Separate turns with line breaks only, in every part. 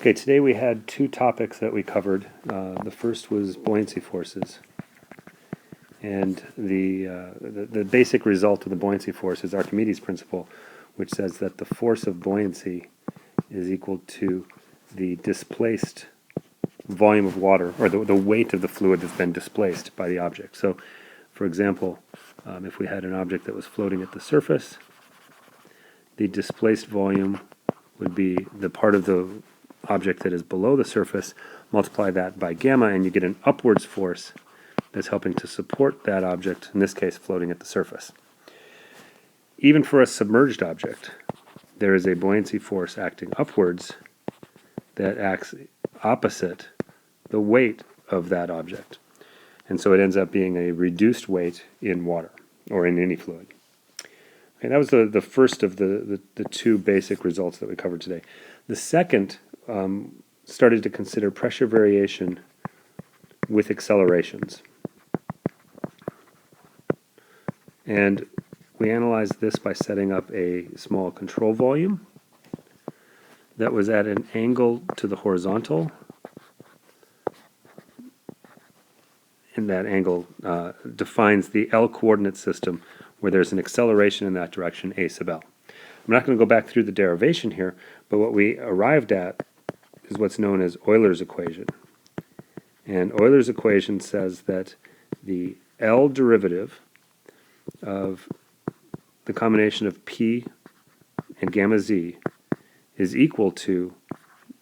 Okay, today we had two topics that we covered. The first was buoyancy forces. And the basic result of the buoyancy force is Archimedes' principle, which says that the force of buoyancy is equal to the displaced volume of water, or the weight of the fluid that's been displaced by the object. So, for example, if we had an object that was floating at the surface, the displaced volume would be the part of the object that is below the surface, multiply that by gamma, and you get an upwards force that's helping to support that object, in this case floating at the surface. Even for a submerged object, there is a buoyancy force acting upwards that acts opposite the weight of that object. And so it ends up being a reduced weight in water, or in any fluid. Okay, that was the first of the two basic results that we covered today. The second started to consider pressure variation with accelerations. And we analyzed this by setting up a small control volume that was at an angle to the horizontal. And that angle defines the L coordinate system where there's an acceleration in that direction, a sub L. I'm not going to go back through the derivation here, but what we arrived at is what's known as Euler's equation. And Euler's equation says that the L derivative of the combination of P and gamma z is equal to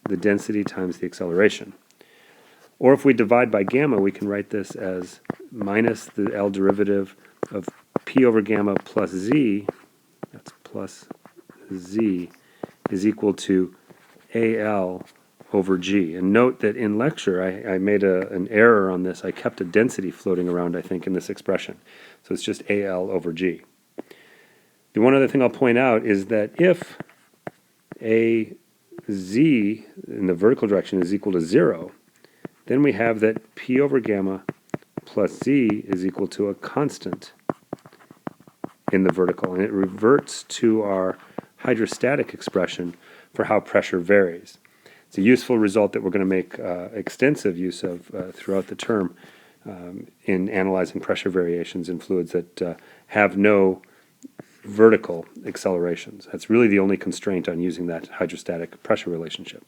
the density times the acceleration. Or if we divide by gamma, we can write this as minus the L derivative of P over gamma plus z, that's plus z, is equal to AL over G. And note that in lecture I made an error on this. I kept a density floating around, I think, in this expression. So it's just AL over G. The one other thing I'll point out is that if AZ in the vertical direction is equal to 0, then we have that P over gamma plus Z is equal to a constant in the vertical. And it reverts to our hydrostatic expression for how pressure varies. It's a useful result that we're going to make extensive use of throughout the term in analyzing pressure variations in fluids that have no vertical accelerations. That's really the only constraint on using that hydrostatic pressure relationship.